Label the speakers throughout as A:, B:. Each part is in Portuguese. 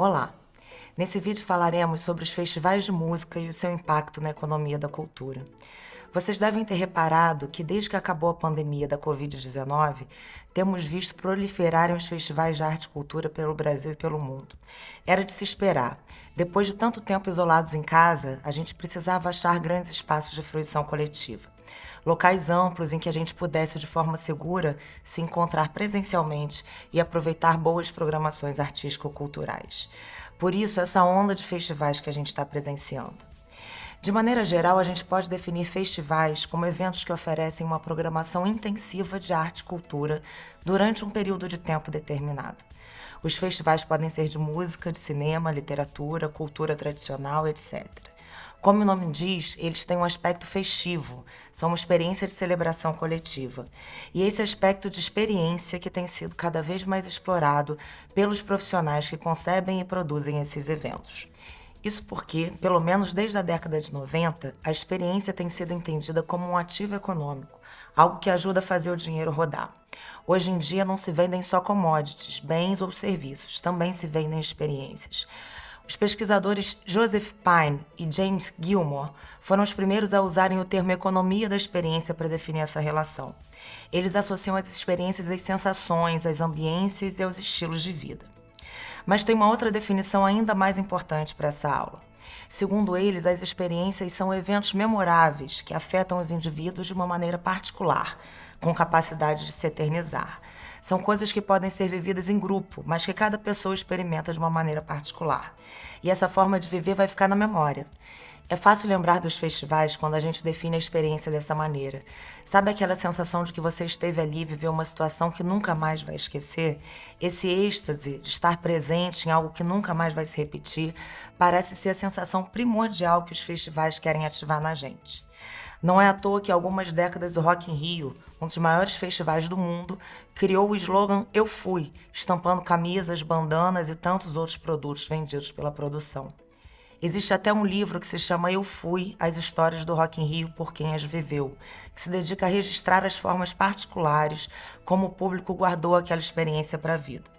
A: Olá! Nesse vídeo falaremos sobre os festivais de música e o seu impacto na economia da cultura. Vocês devem ter reparado que desde que acabou a pandemia da Covid-19, temos visto proliferarem os festivais de arte e cultura pelo Brasil e pelo mundo. Era de se esperar. Depois de tanto tempo isolados em casa, a gente precisava achar grandes espaços de fruição coletiva. Locais amplos em que a gente pudesse, de forma segura, se encontrar presencialmente e aproveitar boas programações artístico-culturais. Por isso, essa onda de festivais que a gente está presenciando. De maneira geral, a gente pode definir festivais como eventos que oferecem uma programação intensiva de arte e cultura durante um período de tempo determinado. Os festivais podem ser de música, de cinema, literatura, cultura tradicional, etc. Como o nome diz, eles têm um aspecto festivo, são uma experiência de celebração coletiva. E esse aspecto de experiência que tem sido cada vez mais explorado pelos profissionais que concebem e produzem esses eventos. Isso porque, pelo menos desde a década de 90, a experiência tem sido entendida como um ativo econômico, algo que ajuda a fazer o dinheiro rodar. Hoje em dia não se vendem só commodities, bens ou serviços, também se vendem experiências. Os pesquisadores Joseph Pine e James Gilmore foram os primeiros a usarem o termo economia da experiência para definir essa relação. Eles associam as experiências às sensações, às ambiências e aos estilos de vida. Mas tem uma outra definição ainda mais importante para essa aula. Segundo eles, as experiências são eventos memoráveis que afetam os indivíduos de uma maneira particular, com capacidade de se eternizar. São coisas que podem ser vividas em grupo, mas que cada pessoa experimenta de uma maneira particular. E essa forma de viver vai ficar na memória. É fácil lembrar dos festivais quando a gente define a experiência dessa maneira. Sabe aquela sensação de que você esteve ali e viveu uma situação que nunca mais vai esquecer? Esse êxtase de estar presente em algo que nunca mais vai se repetir parece ser a sensação primordial que os festivais querem ativar na gente. Não é à toa que há algumas décadas o Rock in Rio, um dos maiores festivais do mundo, criou o slogan Eu Fui, estampando camisas, bandanas e tantos outros produtos vendidos pela produção. Existe até um livro que se chama Eu Fui, as histórias do Rock in Rio por quem as viveu, que se dedica a registrar as formas particulares como o público guardou aquela experiência para a vida.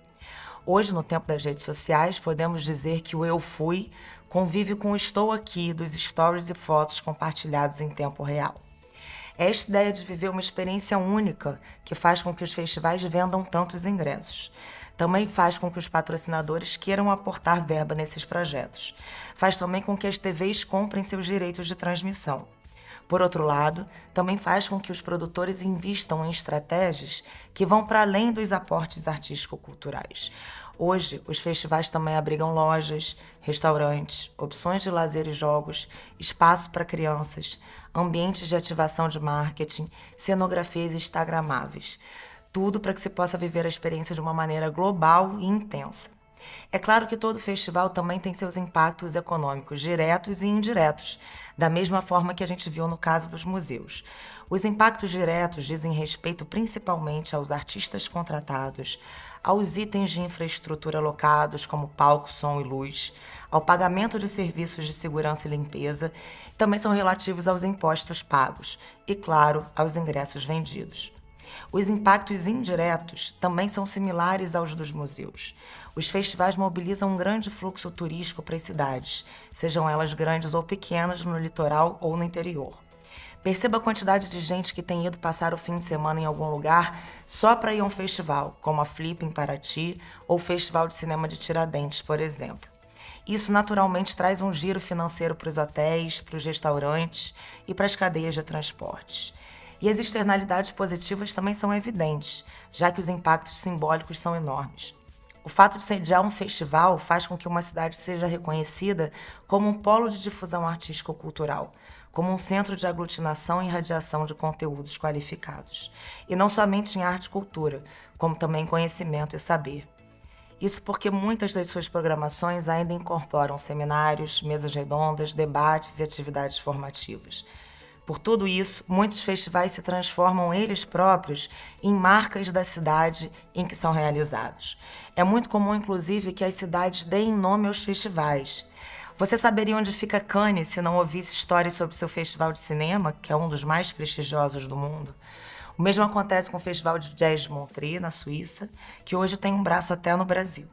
A: Hoje, no tempo das redes sociais, podemos dizer que o Eu Fui convive com o Estou Aqui dos stories e fotos compartilhados em tempo real. É esta ideia de viver uma experiência única que faz com que os festivais vendam tantos ingressos. Também faz com que os patrocinadores queiram aportar verba nesses projetos. Faz também com que as TVs comprem seus direitos de transmissão. Por outro lado, também faz com que os produtores invistam em estratégias que vão para além dos aportes artístico-culturais. Hoje, os festivais também abrigam lojas, restaurantes, opções de lazer e jogos, espaço para crianças, ambientes de ativação de marketing, cenografias instagramáveis. Tudo para que se possa viver a experiência de uma maneira global e intensa. É claro que todo festival também tem seus impactos econômicos diretos e indiretos, da mesma forma que a gente viu no caso dos museus. Os impactos diretos dizem respeito principalmente aos artistas contratados, aos itens de infraestrutura alocados, como palco, som e luz, ao pagamento de serviços de segurança e limpeza, também são relativos aos impostos pagos e, claro, aos ingressos vendidos. Os impactos indiretos também são similares aos dos museus. Os festivais mobilizam um grande fluxo turístico para as cidades, sejam elas grandes ou pequenas, no litoral ou no interior. Perceba a quantidade de gente que tem ido passar o fim de semana em algum lugar só para ir a um festival, como a Flip em Paraty ou o Festival de Cinema de Tiradentes, por exemplo. Isso naturalmente traz um giro financeiro para os hotéis, para os restaurantes e para as cadeias de transportes. E as externalidades positivas também são evidentes, já que os impactos simbólicos são enormes. O fato de sediar um festival faz com que uma cidade seja reconhecida como um polo de difusão artístico-cultural, como um centro de aglutinação e irradiação de conteúdos qualificados. E não somente em arte e cultura, como também em conhecimento e saber. Isso porque muitas das suas programações ainda incorporam seminários, mesas redondas, debates e atividades formativas. Por tudo isso, muitos festivais se transformam eles próprios em marcas da cidade em que são realizados. É muito comum, inclusive, que as cidades deem nome aos festivais. Você saberia onde fica Cannes se não ouvisse histórias sobre seu festival de cinema, que é um dos mais prestigiosos do mundo? O mesmo acontece com o Festival de Jazz de Montreux, na Suíça, que hoje tem um braço até no Brasil.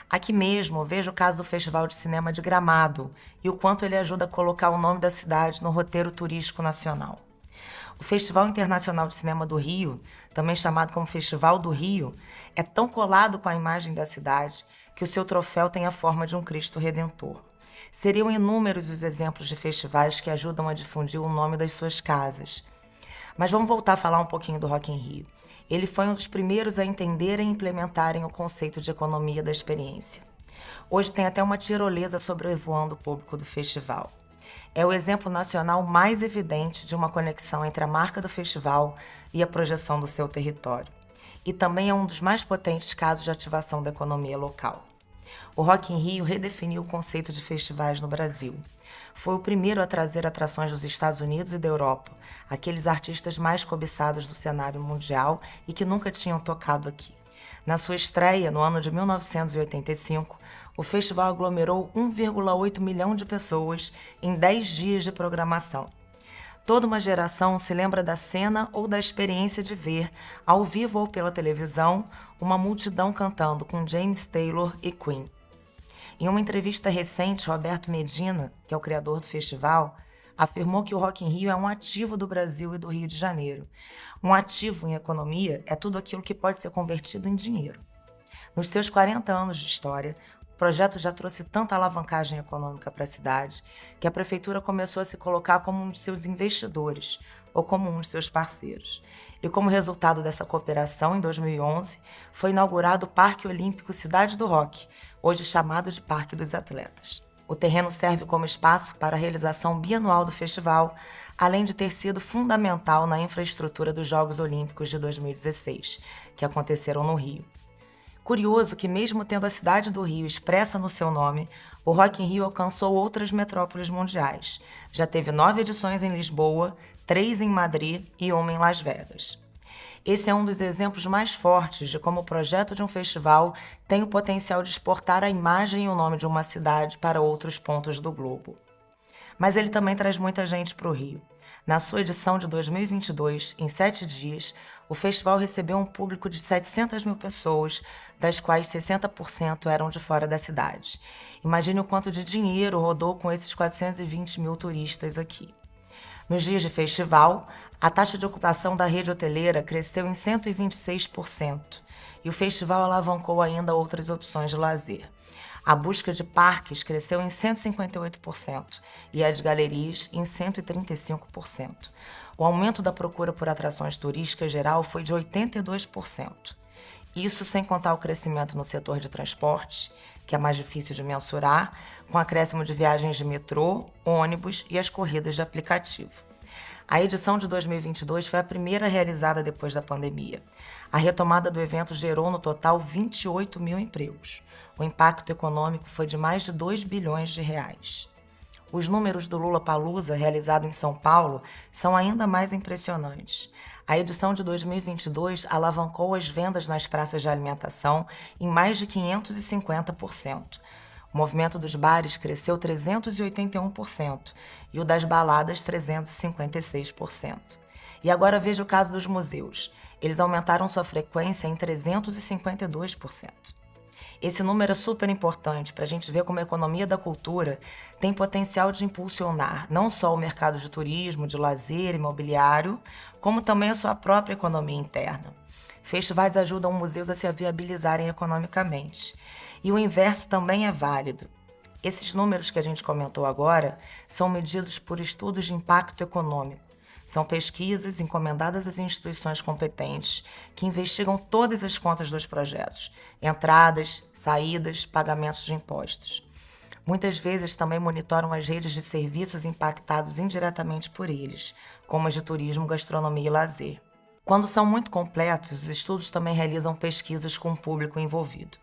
A: Aqui mesmo, vejo o caso do Festival de Cinema de Gramado e o quanto ele ajuda a colocar o nome da cidade no roteiro turístico nacional. O Festival Internacional de Cinema do Rio, também chamado como Festival do Rio, é tão colado com a imagem da cidade que o seu troféu tem a forma de um Cristo Redentor. Seriam inúmeros os exemplos de festivais que ajudam a difundir o nome das suas casas. Mas vamos voltar a falar um pouquinho do Rock in Rio. Ele foi um dos primeiros a entenderem e implementarem o conceito de economia da experiência. Hoje tem até uma tirolesa sobrevoando o público do festival. É o exemplo nacional mais evidente de uma conexão entre a marca do festival e a projeção do seu território. E também é um dos mais potentes casos de ativação da economia local. O Rock in Rio redefiniu o conceito de festivais no Brasil. Foi o primeiro a trazer atrações dos Estados Unidos e da Europa, aqueles artistas mais cobiçados do cenário mundial e que nunca tinham tocado aqui. Na sua estreia, no ano de 1985, o festival aglomerou 1,8 milhão de pessoas em 10 dias de programação. Toda uma geração se lembra da cena ou da experiência de ver, ao vivo ou pela televisão, uma multidão cantando com James Taylor e Queen. Em uma entrevista recente, Roberto Medina, que é o criador do festival, afirmou que o Rock in Rio é um ativo do Brasil e do Rio de Janeiro. Um ativo em economia é tudo aquilo que pode ser convertido em dinheiro. Nos seus 40 anos de história, o projeto já trouxe tanta alavancagem econômica para a cidade que a prefeitura começou a se colocar como um de seus investidores ou como um de seus parceiros. E como resultado dessa cooperação, em 2011, foi inaugurado o Parque Olímpico Cidade do Rock, hoje chamado de Parque dos Atletas. O terreno serve como espaço para a realização bianual do festival, além de ter sido fundamental na infraestrutura dos Jogos Olímpicos de 2016, que aconteceram no Rio. Curioso que, mesmo tendo a cidade do Rio expressa no seu nome, o Rock in Rio alcançou outras metrópoles mundiais. Já teve 9 edições em Lisboa, 3 em Madrid e 1 em Las Vegas. Esse é um dos exemplos mais fortes de como o projeto de um festival tem o potencial de exportar a imagem e o nome de uma cidade para outros pontos do globo. Mas ele também traz muita gente para o Rio. Na sua edição de 2022, em 7 dias, o festival recebeu um público de 700 mil pessoas, das quais 60% eram de fora da cidade. Imagine o quanto de dinheiro rodou com esses 420 mil turistas aqui. Nos dias de festival, a taxa de ocupação da rede hoteleira cresceu em 126% e o festival alavancou ainda outras opções de lazer. A busca de parques cresceu em 158% e a de galerias em 135%. O aumento da procura por atrações turísticas geral foi de 82%. Isso sem contar o crescimento no setor de transporte, que é mais difícil de mensurar, com acréscimo de viagens de metrô, ônibus e as corridas de aplicativo. A edição de 2022 foi a primeira realizada depois da pandemia. A retomada do evento gerou no total 28 mil empregos. O impacto econômico foi de mais de 2 bilhões de reais. Os números do Lollapalooza, realizado em São Paulo, são ainda mais impressionantes. A edição de 2022 alavancou as vendas nas praças de alimentação em mais de 550%. O movimento dos bares cresceu 381% e o das baladas 356%. E agora veja o caso dos museus. Eles aumentaram sua frequência em 352%. Esse número é super importante para a gente ver como a economia da cultura tem potencial de impulsionar não só o mercado de turismo, de lazer, imobiliário, como também a sua própria economia interna. Festivais ajudam museus a se viabilizarem economicamente. E o inverso também é válido. Esses números que a gente comentou agora são medidos por estudos de impacto econômico. São pesquisas encomendadas às instituições competentes que investigam todas as contas dos projetos, entradas, saídas, pagamentos de impostos. Muitas vezes também monitoram as redes de serviços impactados indiretamente por eles, como as de turismo, gastronomia e lazer. Quando são muito completos, os estudos também realizam pesquisas com o público envolvido.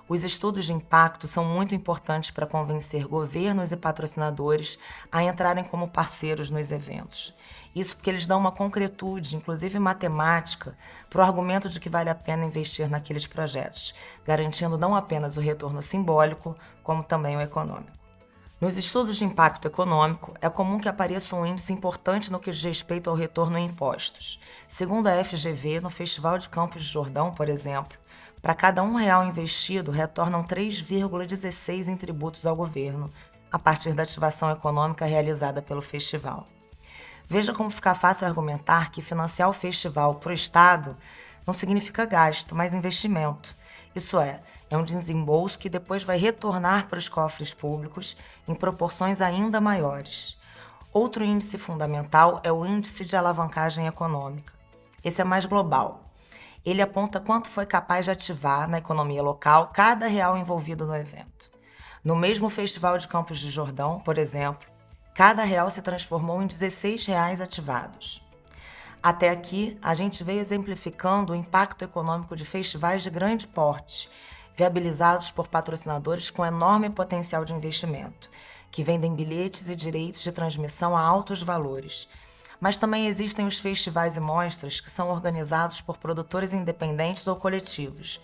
A: Os estudos de impacto são muito importantes para convencer governos e patrocinadores a entrarem como parceiros nos eventos. Isso porque eles dão uma concretude, inclusive matemática, para o argumento de que vale a pena investir naqueles projetos, garantindo não apenas o retorno simbólico, como também o econômico. Nos estudos de impacto econômico, é comum que apareça um índice importante no que diz respeito ao retorno em impostos. Segundo a FGV, no Festival de Campos de Jordão, por exemplo, Para cada R$ 1 investido, retornam 3,16 em tributos ao governo, a partir da ativação econômica realizada pelo festival. Veja como fica fácil argumentar que financiar o festival para o Estado não significa gasto, mas investimento. Isso é um desembolso que depois vai retornar para os cofres públicos em proporções ainda maiores. Outro índice fundamental é o índice de alavancagem econômica. Esse é mais global. Ele aponta quanto foi capaz de ativar na economia local cada real envolvido no evento. No mesmo Festival de Campos do Jordão, por exemplo, cada real se transformou em R$ 16 ativados. Até aqui, a gente veio exemplificando o impacto econômico de festivais de grande porte, viabilizados por patrocinadores com enorme potencial de investimento, que vendem bilhetes e direitos de transmissão a altos valores. Mas também existem os festivais e mostras que são organizados por produtores independentes ou coletivos.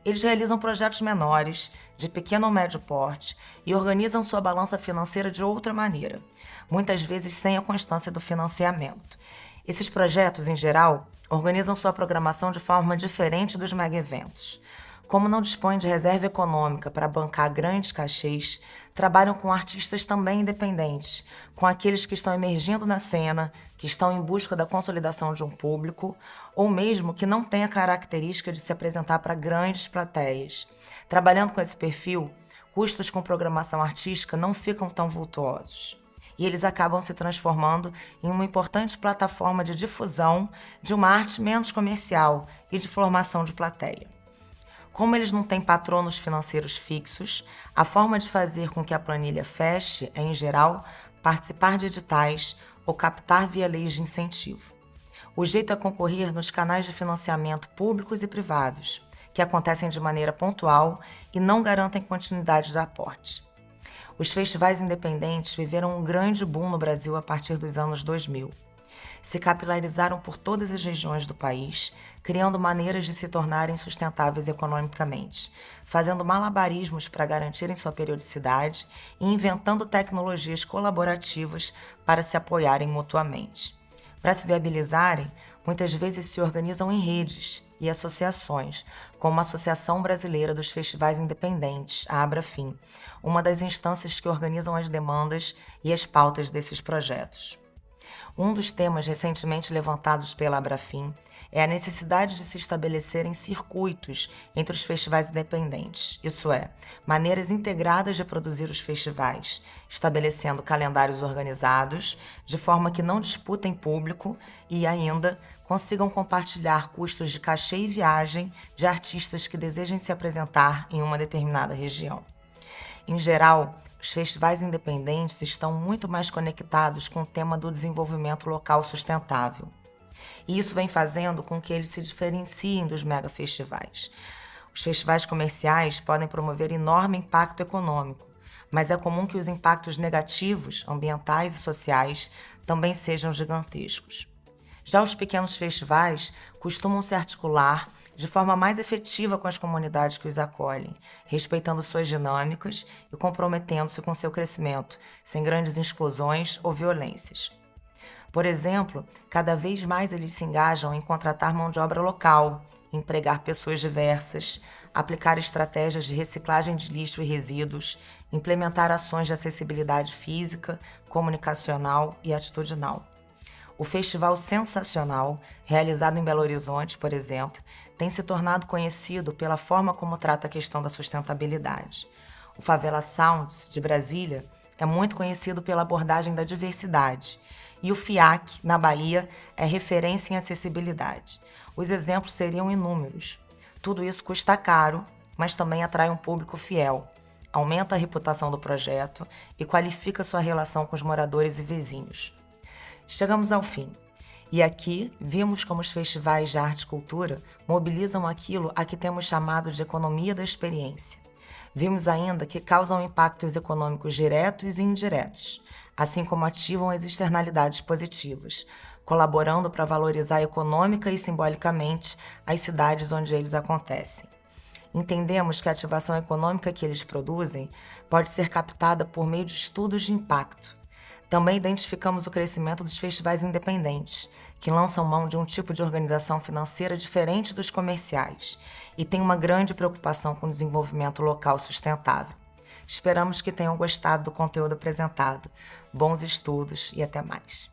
A: Eles realizam projetos menores, de pequeno ou médio porte, e organizam sua balança financeira de outra maneira, muitas vezes sem a constância do financiamento. Esses projetos, em geral, organizam sua programação de forma diferente dos mega-eventos. Como não dispõem de reserva econômica para bancar grandes cachês, trabalham com artistas também independentes, com aqueles que estão emergindo na cena, que estão em busca da consolidação de um público, ou mesmo que não têm a característica de se apresentar para grandes plateias. Trabalhando com esse perfil, custos com programação artística não ficam tão vultuosos. E eles acabam se transformando em uma importante plataforma de difusão de uma arte menos comercial e de formação de plateia. Como eles não têm patronos financeiros fixos, a forma de fazer com que a planilha feche é, em geral, participar de editais ou captar via leis de incentivo. O jeito é concorrer nos canais de financiamento públicos e privados, que acontecem de maneira pontual e não garantem continuidade de aporte. Os festivais independentes viveram um grande boom no Brasil a partir dos anos 2000. Se capilarizaram por todas as regiões do país, criando maneiras de se tornarem sustentáveis economicamente, fazendo malabarismos para garantirem sua periodicidade e inventando tecnologias colaborativas para se apoiarem mutuamente. Para se viabilizarem, muitas vezes se organizam em redes e associações, como a Associação Brasileira dos Festivais Independentes, a Abrafim, uma das instâncias que organizam as demandas e as pautas desses projetos. Um dos temas recentemente levantados pela Abrafim é a necessidade de se estabelecerem circuitos entre os festivais independentes, isso é, maneiras integradas de produzir os festivais, estabelecendo calendários organizados, de forma que não disputem público e ainda consigam compartilhar custos de cachê e viagem de artistas que desejem se apresentar em uma determinada região. Em geral, os festivais independentes estão muito mais conectados com o tema do desenvolvimento local sustentável. E isso vem fazendo com que eles se diferenciem dos megafestivais. Os festivais comerciais podem promover enorme impacto econômico, mas é comum que os impactos negativos, ambientais e sociais, também sejam gigantescos. Já os pequenos festivais costumam se articular de forma mais efetiva com as comunidades que os acolhem, respeitando suas dinâmicas e comprometendo-se com seu crescimento, sem grandes exclusões ou violências. Por exemplo, cada vez mais eles se engajam em contratar mão de obra local, empregar pessoas diversas, aplicar estratégias de reciclagem de lixo e resíduos, implementar ações de acessibilidade física, comunicacional e atitudinal. O Festival Sensacional, realizado em Belo Horizonte, por exemplo, tem se tornado conhecido pela forma como trata a questão da sustentabilidade. O Favela Sounds, de Brasília, é muito conhecido pela abordagem da diversidade. E o FIAC, na Bahia, é referência em acessibilidade. Os exemplos seriam inúmeros. Tudo isso custa caro, mas também atrai um público fiel, aumenta a reputação do projeto e qualifica sua relação com os moradores e vizinhos. Chegamos ao fim. E aqui vimos como os festivais de arte e cultura mobilizam aquilo a que temos chamado de economia da experiência. Vimos ainda que causam impactos econômicos diretos e indiretos, assim como ativam as externalidades positivas, colaborando para valorizar econômica e simbolicamente as cidades onde eles acontecem. Entendemos que a ativação econômica que eles produzem pode ser captada por meio de estudos de impacto. Também identificamos o crescimento dos festivais independentes, que lançam mão de um tipo de organização financeira diferente dos comerciais e têm uma grande preocupação com o desenvolvimento local sustentável. Esperamos que tenham gostado do conteúdo apresentado. Bons estudos e até mais!